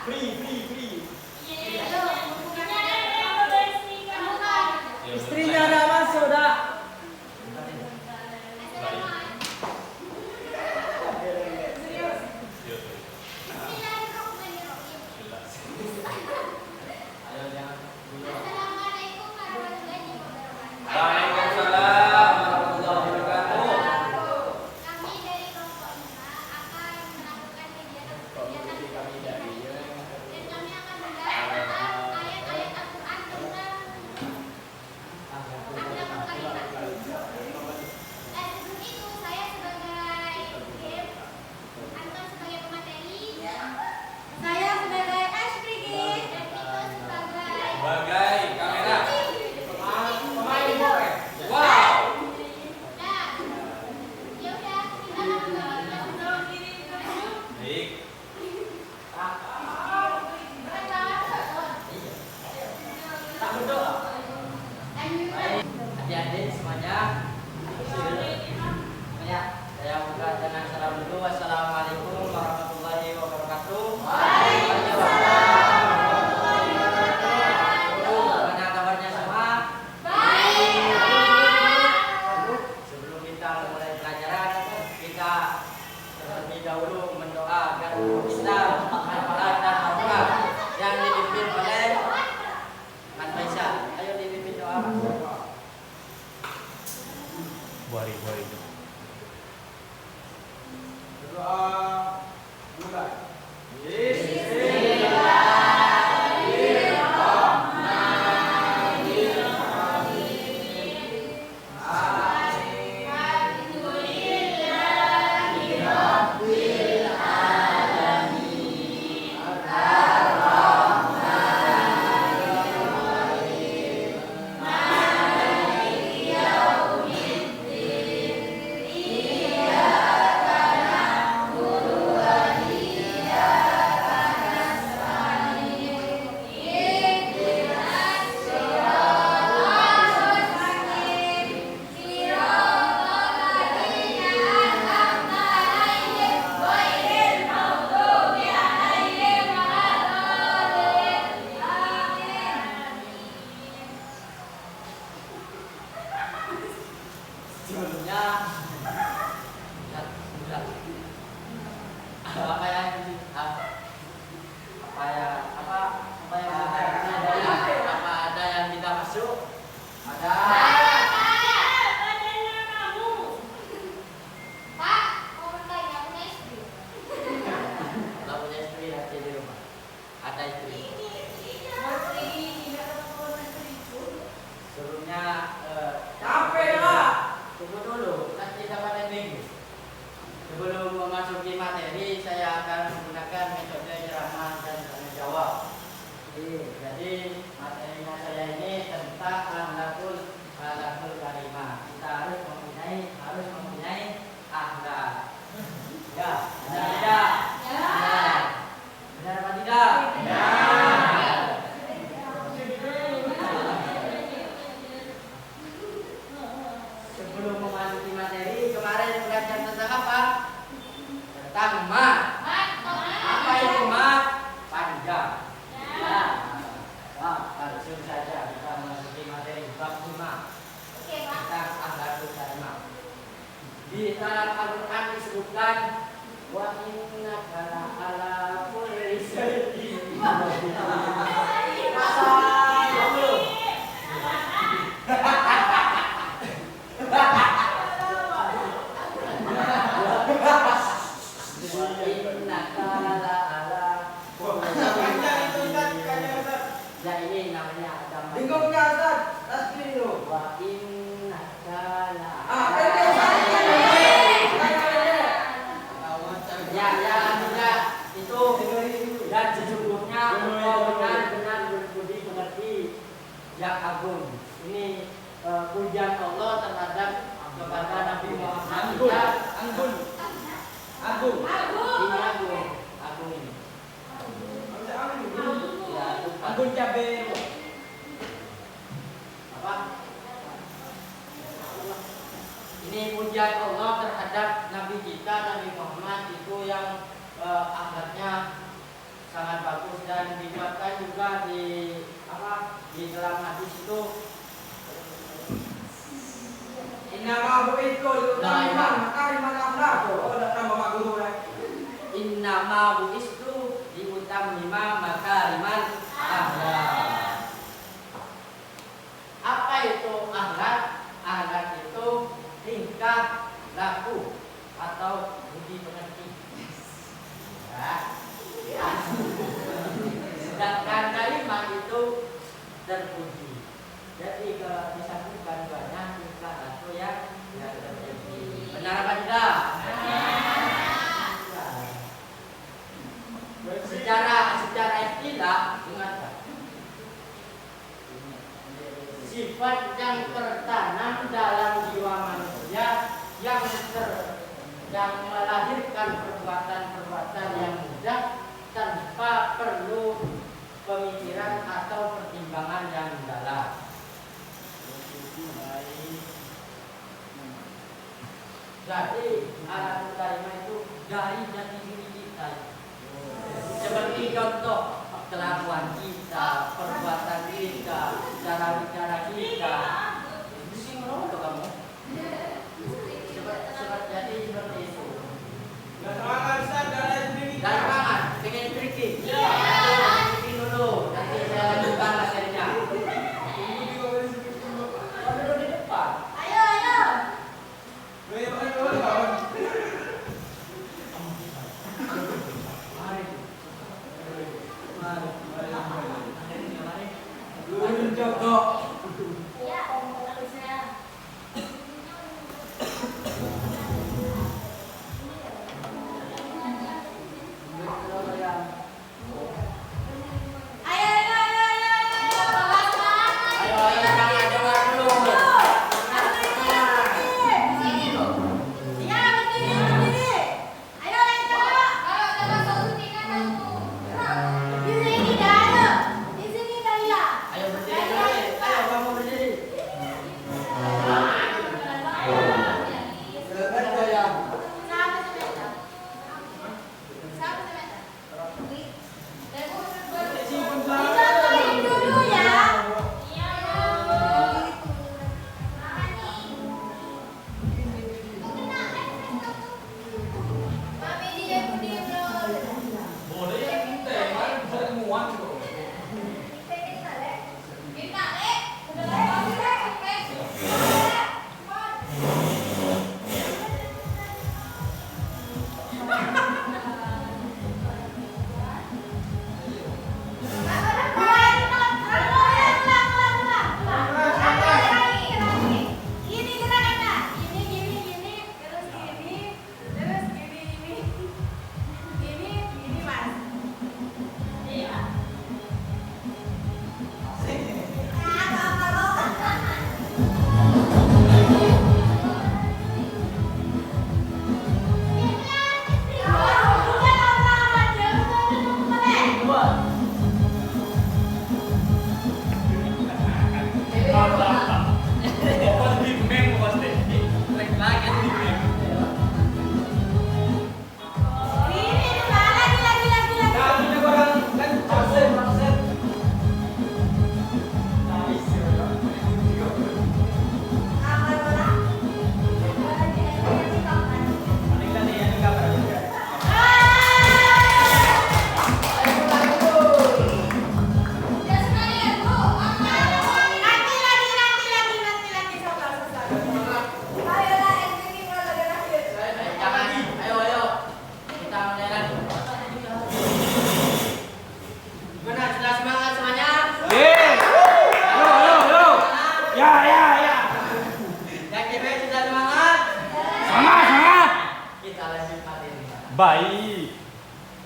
Free. Istrinya udah masuk dah. Waalaikumsalam warahmatullahi wabarakatuh. Kami dari kelompok 5 akan melakukan kegiatan dan kami akan membahas tentang ayat-ayat Al-Quran tentang akhlakul karimah. Sebelum itu saya sebagai game, Anton sebagai pemateri, saya sebagai Ashriki, dan Vito sebagai Kamera. Pemain boleh. Wow. Nah, ya udah kita akan membawakan Baik. Tak berdoa. Baik. Adik-adik semuanya. Ya, saya buka dengan salam dulu. Wassalamualaikum warahmatullahi wabarakatuh. Bagaimana kabarnya semua? Sebelum kita mulai pelajaran, kita terlebih dahulu mendoa agar kita manfaat dan barokah yang dipimpin oleh Mas Faisal. Ayo dipimpin doa. Buari. Doa mulai. Sebelumnya apa yang apa ada yang kita masuk? Ada. Pak, mau bertanya punya istri? Kalau punya istri hati di rumah. Ada istri. Sebelumnya Capek lah. tunggu dulu, nanti dapat ending. Sebelum memasuki materi, saya akan menggunakan metode ceramah dan tanya jawab. Jadi materinya saya ini tentang akhlakul karimah. Kita harus mempunyai akhlak. Ya, benar tidak? Benar apa tidak? Sebelum memasuki materi, kemarin belajar tentang apa? Tentang ma. Apa itu ma? Panjang. Langsung saja kita memasuki materi bab 5 Oke, Pak. tentang akhlakul karimah. Di dalam Al-Quran disebutkan wa innaka ala kulli syai'in masa belum? Ya ini namanya Adam. Lingkupnya Ustaz, tasbih dulu. Wa innaka la ya artinya itu dan sesungguhnya engkau benar-benar berbudi pekerti yang agung. Ini pujian Allah terhadap kepada Nabi Muhammad kita Anggun. ini agung ini. Ya, lupa. Anggun cabai. Apa? Ini pujian Allah terhadap Nabi kita Nabi Muhammad itu yang akhlaknya sangat sangat bagus dan dikuatkan juga di dalam hadis itu. Innama bu'ithu liutammima makarimal akhlaq. Oh, ada nama Pak Guru lah. Innama bu'istu liutammima makarimal akhlaq. Apa itu akhlak? Akhlak itu tingkah laku atau budi pekerti. Ya. Sedangkan kalimat itu terpuji. Jadi kalau disambungkan banyak tingkah laku yang terpuji. Benar apa tidak? Secara istilah ingat sifat yang tertanam dalam jiwa manusia yang melahirkan perbuatan-perbuatan yang mudah tanpa perlu pemikiran atau pertimbangan yang dalam. Jadi alat kalimah itu dari jati diri kita. Seperti contoh kelakuan kita, perbuatan kita, cara bicara kita. Mesti ngerokok kamu. Jadi seperti itu. Dan semangat Ustaz, dan sendiri. Dan semangat, pengen tricky. Tricky dulu, nanti saya lanjutkan materinya. Kau duduk di depan. Ayo. Mari. Guru jogok. Ya, bagusnya. Baik.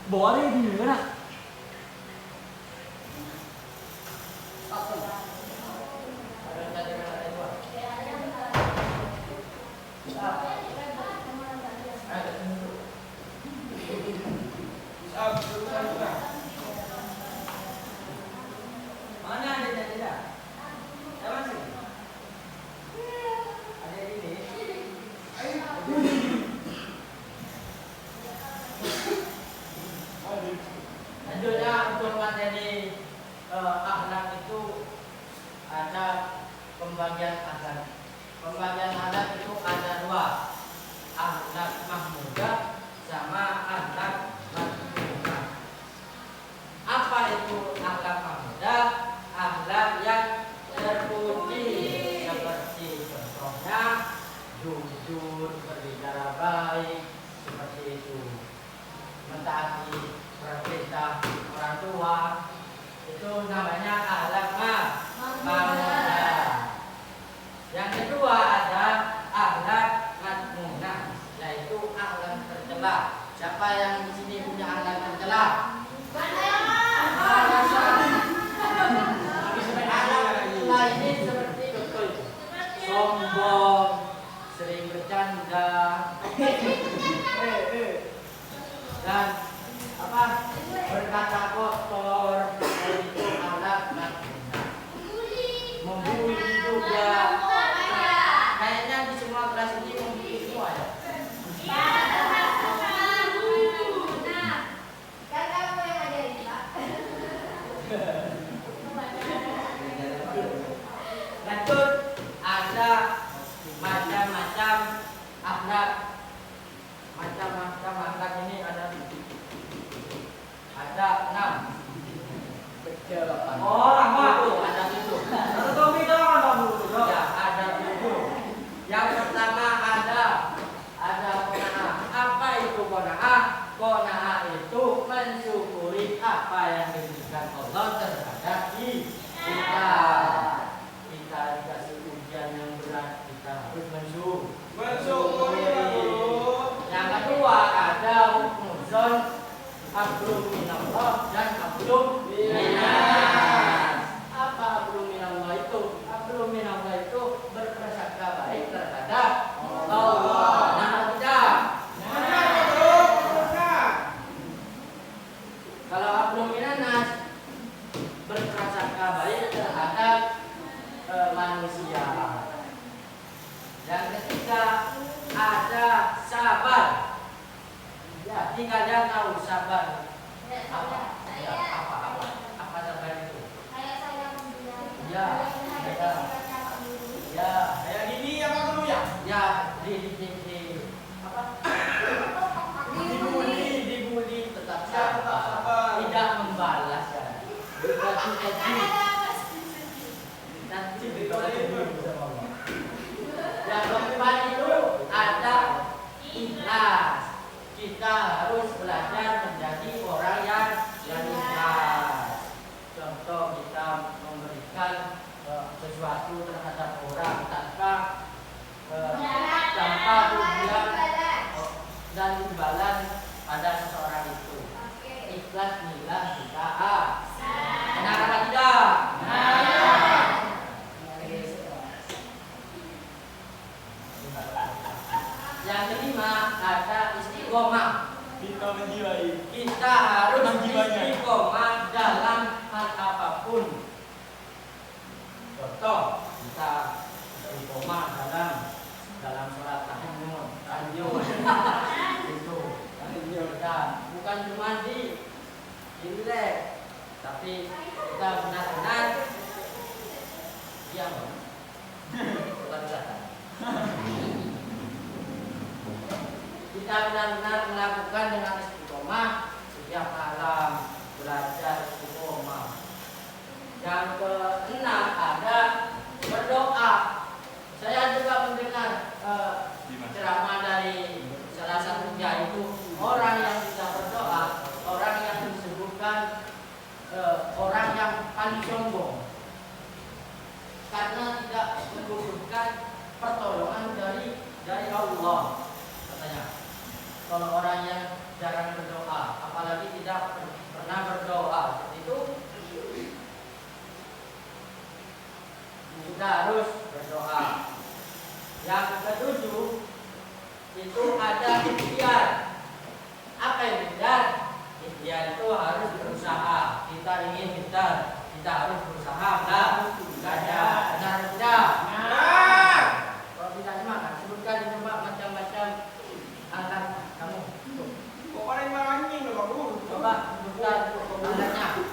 Boleh di mana? Mana ada tidak? Ada sih. Ada ini. Ayo. untuk materi akhlak itu ada pembagian adat. Pembagian adat itu ada dua, akhlak mahmudah sama akhlak madmudah. Apa itu akhlak mahmudah? Akhlak yang terpuji, seperti contohnya jujur, berbicara baik, seperti itu, mentaati perintah orang tua, itu namanya akhlak mahmudah. Yang kedua ada akhlak madmunah, yaitu akhlak tercela. Siapa yang di sini punya akhlak tercela? Akhlak ini seperti betul, sombong, sering bercanda, dan berkata kotor, yaitu akhlak madmunah. Membuli juga. Kayaknya di semua kelas ini membuli semua ya. Lanjut, ada macam-macam akhlak. Macam-macam akhlak ini ada 6. Oh, lama. Ada 7. Satu topi dong, kamu. Ya, ada 7. Yang pertama ada qanaah. Apa itu qanaah? Qanaah itu mensyukuri apa yang diberikan Allah terhadap kita. Kita dikasih ujian yang berat, kita harus mensyukuri. Yang kedua ada husnuzon, hablum minallah dan hablum minnas. Apa hablum minallah itu? Hablum minallah itu berprasangka baik terhadap Allah. Nah, tidak. Kalau hablum minnas berprasangka baik terhadap manusia. Yang ketiga ada sabar. Ya, ini kalian tahu sabar apa? Ya, apa sabar itu? Ya, ya, Kayak gini apa dulu ya? ya, apa? Dibully tetap sabar, tidak membalas ya. Dikaji. Nanti ditolak dulu sama Allah. Yang keempat itu ada ikhlas. Kita harus belajar menjadi orang yang ikhlas. Contoh, kita memberikan sesuatu terhadap orang tanpa tujuan dan imbalan pada seseorang itu. Ikhlas lillah kita. Benar apa tidak? Yang kelima ada istiqomah. Kita menjiwai. Kita harus Menjiwainya. istiqomah dalam hal apapun. Contoh, kita istiqomah dalam sholat tahajud. Itu kita bukan cuma di rileks, tapi kita benar-benar diam. Bukan kelihatan. Kita benar-benar melakukan dengan istiqomah setiap malam, belajar istiqomah. Yang keenam ada berdoa. Saya juga mendengar ceramah dari salah satu kiai itu, orang yang tidak berdoa, orang yang disebutkan orang yang paling sombong karena tidak membutuhkan pertolongan dari Allah, katanya. Kalau orang yang jarang berdoa, apalagi tidak pernah berdoa, seperti itu, kita harus berdoa. Yang ketujuh itu ada ikhtiar. Apa yang ikhtiar? Ikhtiar itu harus berusaha. Kita ingin kita harus berusaha. Benar tidak? Kalau tidak semangat, sebutkan coba macam-macam angkat kamu. Kok paling marahnya loh, Bang? Coba sebutkan penggunaannya.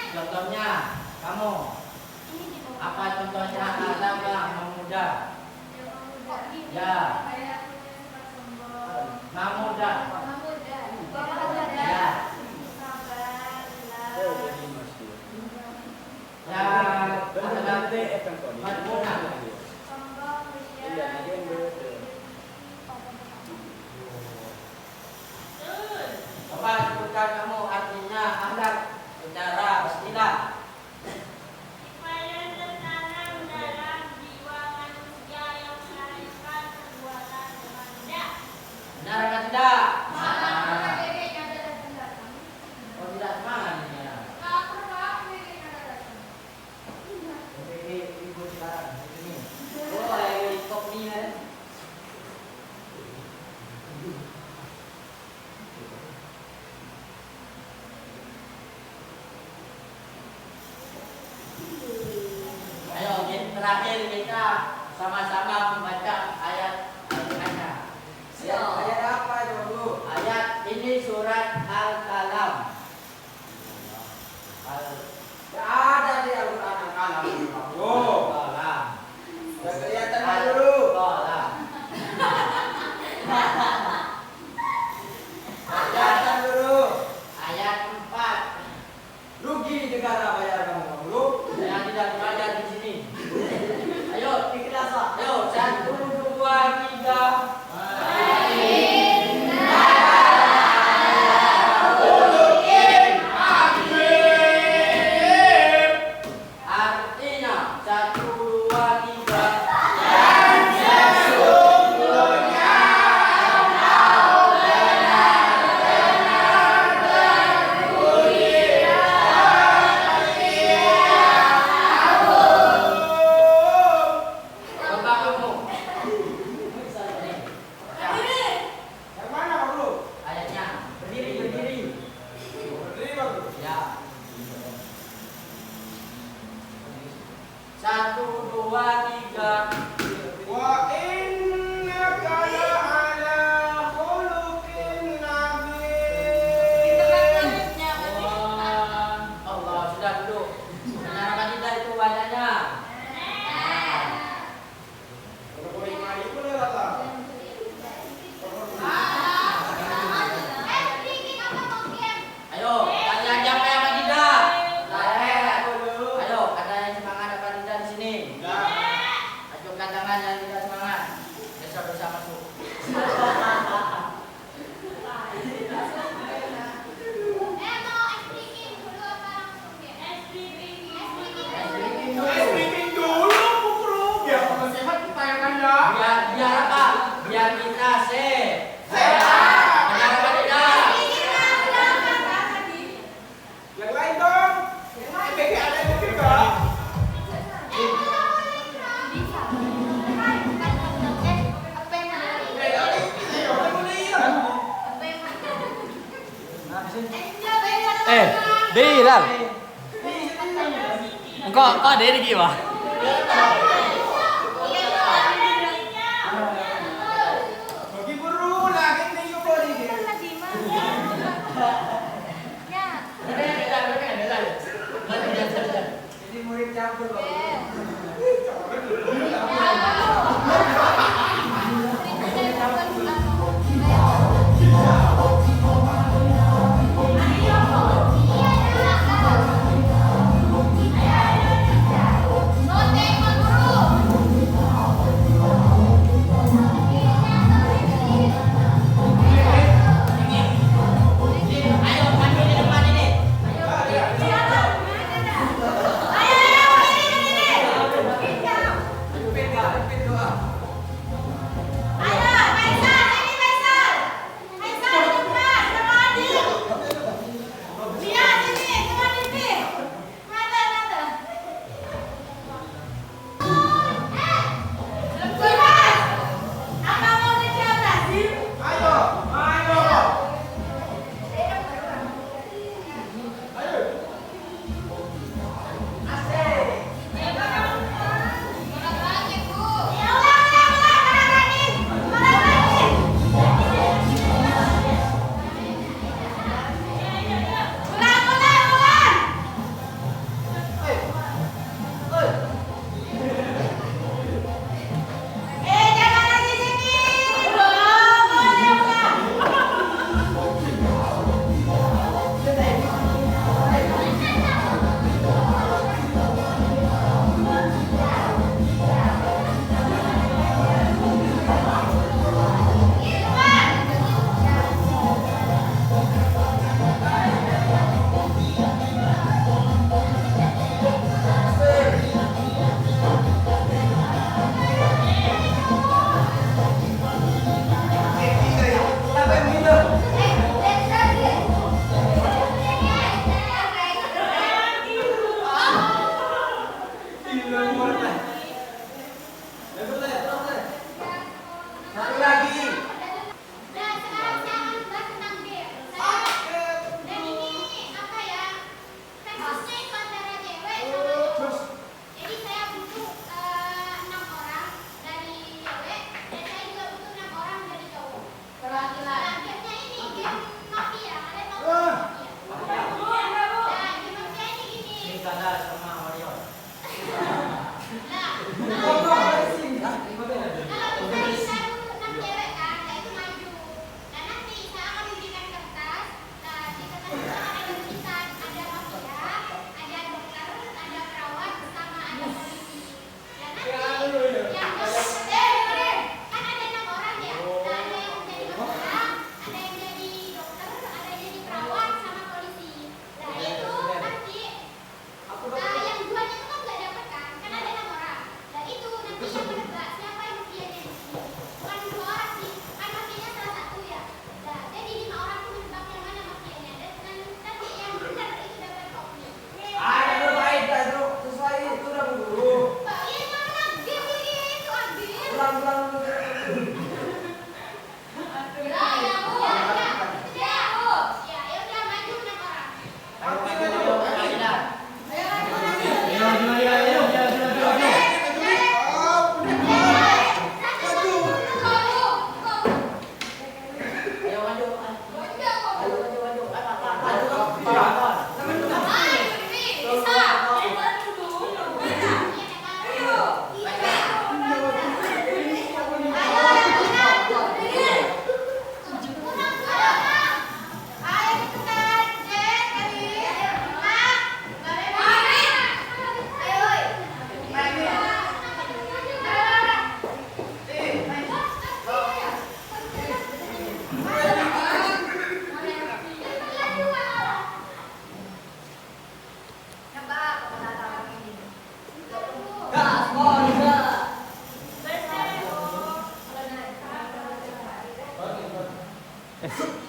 Contohnya kamu. Ini di bawah. Apa contohnya anak yang memuda? Yang memuda. Ya. Kayak punya sifat sombong. Memuda. Memuda. Memuda. Ya. Sabar. Ya. Adalah madmuna. Sombong. Iya, nanti yang Coba sebutkan kamu artinya akhlak secara istilah. Sifat yang tertanam dalam jiwa manusia yang melahirkan perbuatan manusia. Benar atau tidak? Nah. Oh tidak semangat ini ya. Ibu sekarang ini. Oh lagi top nih ya. Ayo terakhir kita sama-sama membaca ayat-ayatnya. Ayat apa coba dulu? Ayat ini surat Al-Qalam. Ya ada di Al-Quran Al-Qalam. Oh, Qalam. udah kelihatan Pak dulu. Qalam. Kelihatan dulu. Ayat 4 Rugi negara bayar kamu Pak dulu. yang tidak dibaca di sini. Ayo, ikhlas. Ayo, 1 2 3. Artinya 1 2 3. Coba kamu. Yang mana Pak dulu? Ayatnya berdiri. Berdiri Pak dulu. Ya. 1 2 3. Wa innaka la'ala khuluqin azim. Allah sudah duduk. Benar apa tidak itu wajahnya? Kalau boleh mari boleh lah. Ayo, tanya siapa yang apa tidak? Ayo, ada yang semangat apa tidak di sini? Ajukan tangan yang tidak semangat. Besok bisa masuk. Speaking dulu Bu Guru. Biar kamu sehat ketayangannya. Biar apa? Biar kita sehat. Sehat. Benar apa tidak? Yang lain dong. Yang lain BG ada yang mungkin enggak? Bilal. Kok ada di gimana? Bagi guru lagi nih yuk body dia. Jadi murid campur Pak. Ayo, maju di depan ini. Ayo,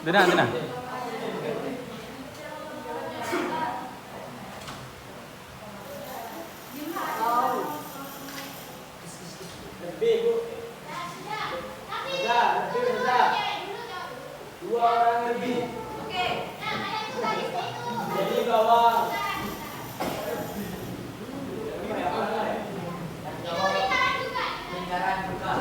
Denang. Lebih bu. Dua orang lebih. Jadi bawah. Lingkaran juga.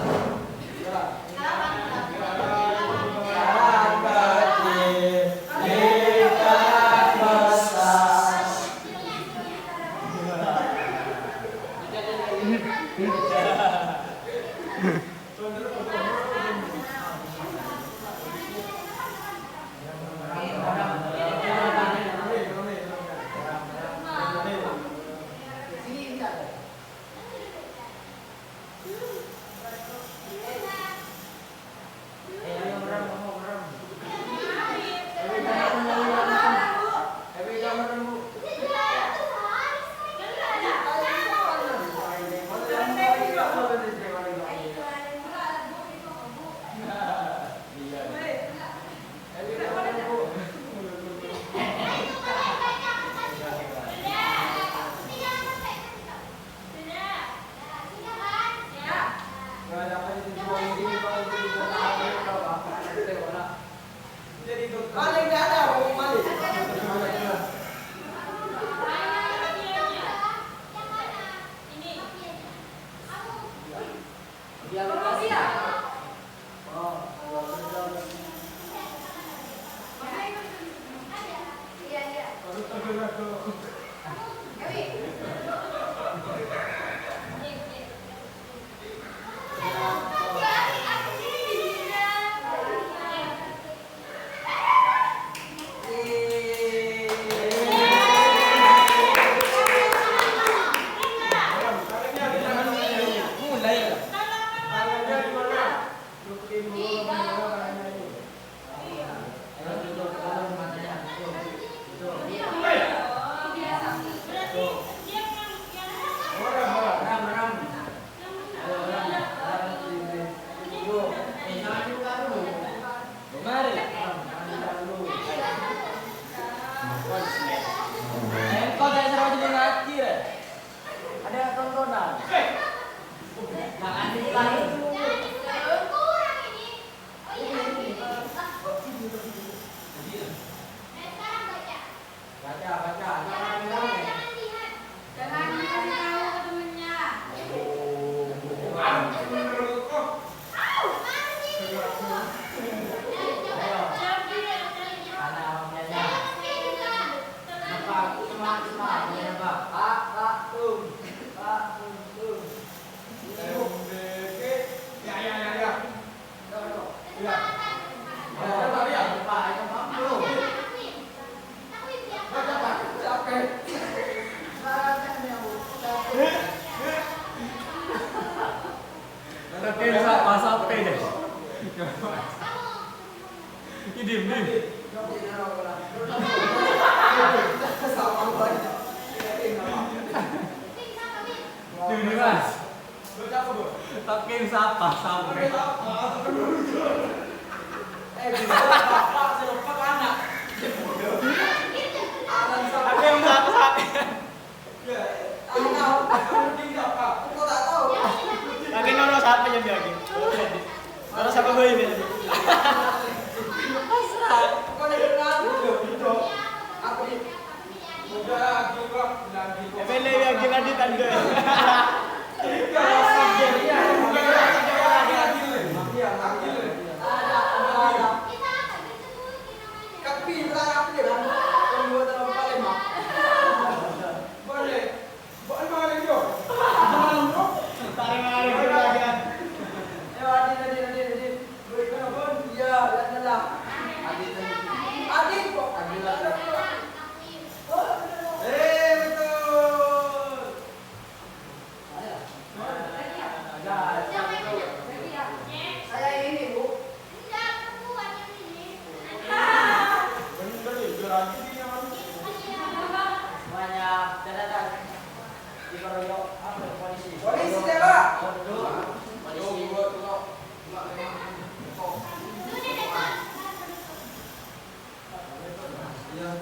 Pembagian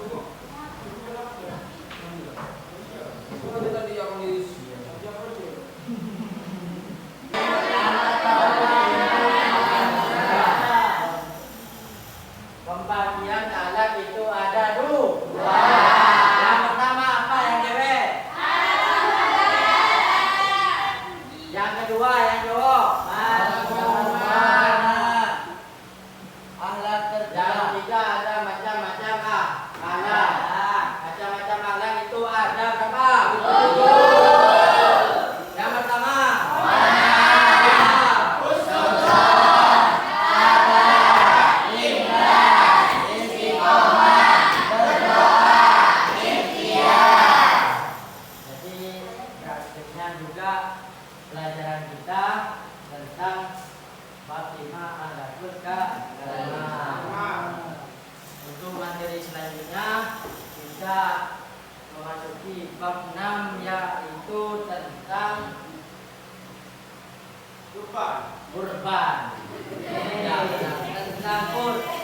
alat itu ada dua. Yang pertama apa yang cewek? Yang kedua yang cowok. Alat kerja. Yang ketiga ada macam-macam alat. Macam-macam alat itu ada berapa? Yang pertama. Jadi praktiknya juga pelajaran kita tentang bab 5 alat kerja. Untuk materi selanjutnya kita memasuki bab 6 yaitu tentang kurban. Ya, tentang kurban.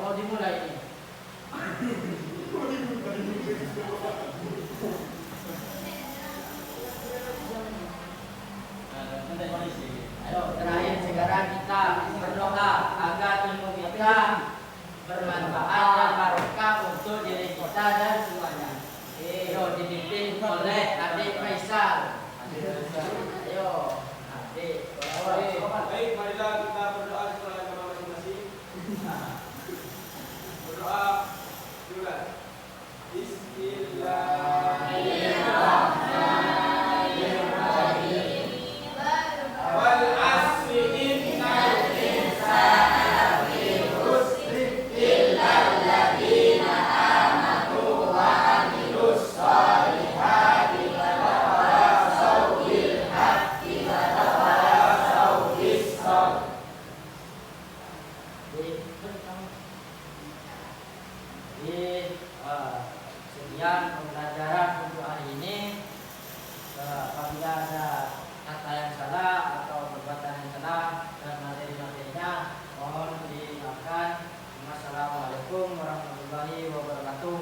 Mau dimulai ini. Ayo, terakhir sekarang kita berdoa agar ilmu kita bermanfaat dan barokah untuk diri kita dan semuanya. Ayo, dipimpin oleh adik Faisal. Ayo, adik. Baik, marilah kita berdoa setelah agama masing-masing. Berdoa juga. Bismillahirrahmanirrahim. Wal asri innal insana lafi khusr illa alladziina aamanu wa 'amilus shalihati wa tawasaw bil haqqi wa tawasaw bis sabr. Sekian pembelajaran untuk hari ini. Apabila ada kata yang salah atau perbuatan yang salah dan materi-materinya mohon dimaafkan. Wassalamualaikum warahmatullahi wabarakatuh.